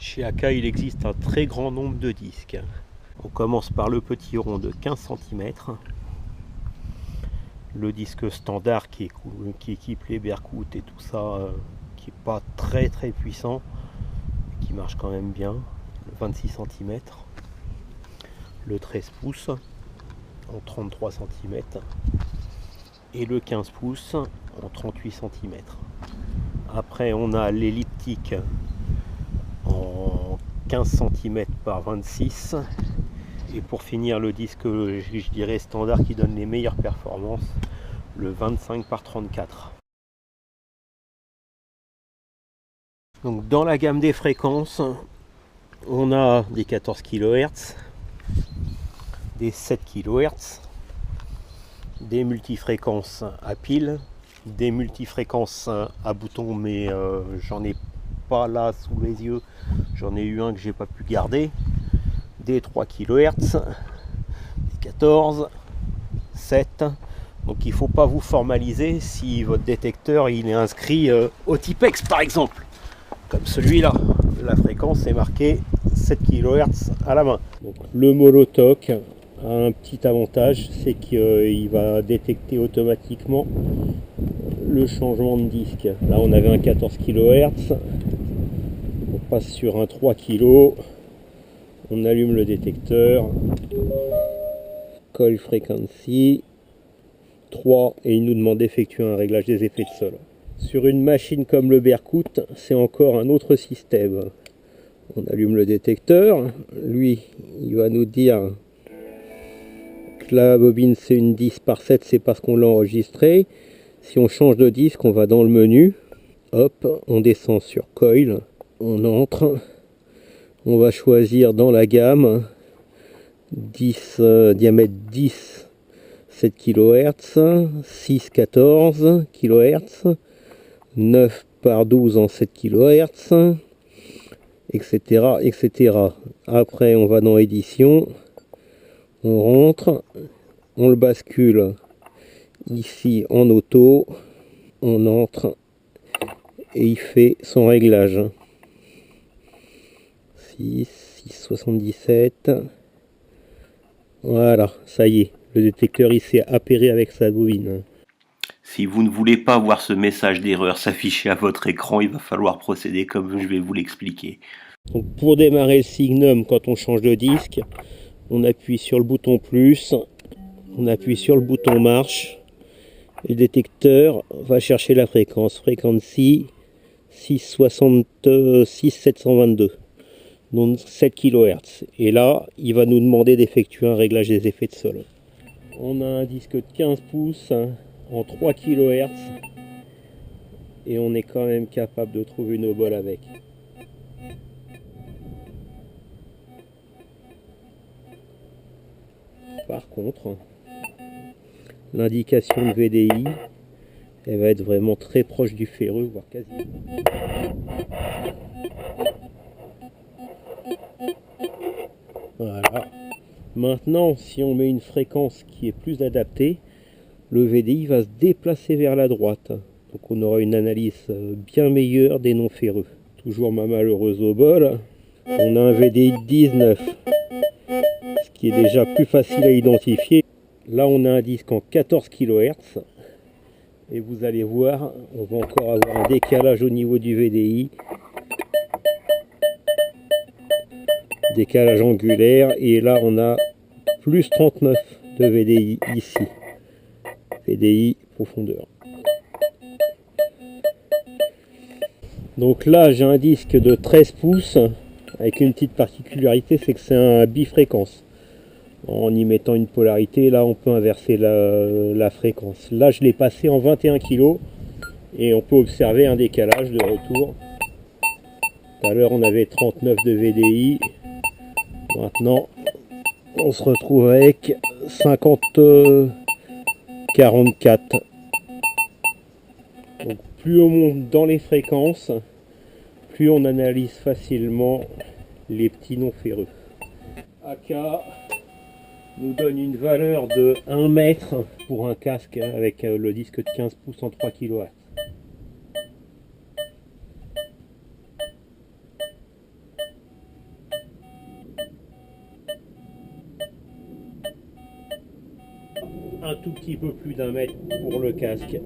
Chez Aka, il existe un très grand nombre de disques. On commence par le petit rond de 15 cm, le disque standard qui équipe les Berkut et tout ça, qui n'est pas très puissant, qui marche quand même bien, le 26 cm, le 13 pouces en 33 cm et le 15 pouces en 38 cm. Après on a l'elliptique en 15 cm par 26, et pour finir le disque, je dirais standard, qui donne les meilleures performances, le 25 par 34. Donc dans la gamme des fréquences, on a des 14 kHz, des 7 kHz, des multifréquences à pile, des multifréquences à bouton, mais j'en ai pas là sous les yeux, j'en ai eu un que j'ai pas pu garder, des 3 kHz, des 14, 7. Donc il ne faut pas vous formaliser si votre détecteur il est inscrit au Tipex par exemple, comme celui-là. La fréquence est marquée 7 kHz à la main. Donc, le Molotoc a un petit avantage, c'est qu'il va détecter automatiquement le changement de disque. Là on avait un 14 kHz, on passe sur un 3 kg, on allume le détecteur, Coil Frequency 3, et il nous demande d'effectuer un réglage des effets de sol. Sur une machine comme le Berkut, c'est encore un autre système. On allume le détecteur, lui il va nous dire que la bobine c'est une 10 par 7, c'est parce qu'on l'a enregistré. Si on change de disque, on va dans le menu, hop, on descend sur Coil, on entre, on va choisir dans la gamme 10, diamètre 10, 7 kHz, 6, 14 kHz, 9 par 12 en 7 kHz, etc., etc. Après, on va dans édition, on rentre, on le bascule ici en auto, on entre et il fait son réglage. 6, 6,77. Voilà, ça y est, le détecteur il s'est appairé avec sa bobine. Si vous ne voulez pas voir ce message d'erreur s'afficher à votre écran, il va falloir procéder comme je vais vous l'expliquer. Donc pour démarrer le Signum, quand on change de disque, on appuie sur le bouton plus, on appuie sur le bouton marche, et le détecteur va chercher la fréquence, Frequency 666 722. Donc 7 kHz. Et là, il va nous demander d'effectuer un réglage des effets de sol. On a un disque de 15 pouces en 3 kHz et on est quand même capable de trouver nos bols avec. Par contre, l'indication de VDI, elle va être vraiment très proche du ferreux, voire quasiment. Voilà. Maintenant, si on met une fréquence qui est plus adaptée, le VDI va se déplacer vers la droite. Donc on aura une analyse bien meilleure des non ferreux. Toujours ma malheureuse au bol. On a un VDI de 19, ce qui est déjà plus facile à identifier. Là on a un disque en 14 kHz. Et vous allez voir, on va encore avoir un décalage au niveau du VDI. Décalage angulaire, et là on a plus 39 de VDI ici. VDI profondeur. Donc là j'ai un disque de 13 pouces avec une petite particularité, c'est que c'est un bifréquence. En y mettant une polarité, là on peut inverser la fréquence. Là je l'ai passé en 21 kg et on peut observer un décalage de retour. Tout à l'heure on avait 39 de VDI. Maintenant, on se retrouve avec 50, 44. Donc, plus on monte dans les fréquences, plus on analyse facilement les petits non ferreux. AK nous donne une valeur de 1 mètre pour un casque avec le disque de 15 pouces en 3 kHz. un tout petit peu plus d'1 mètre pour le casque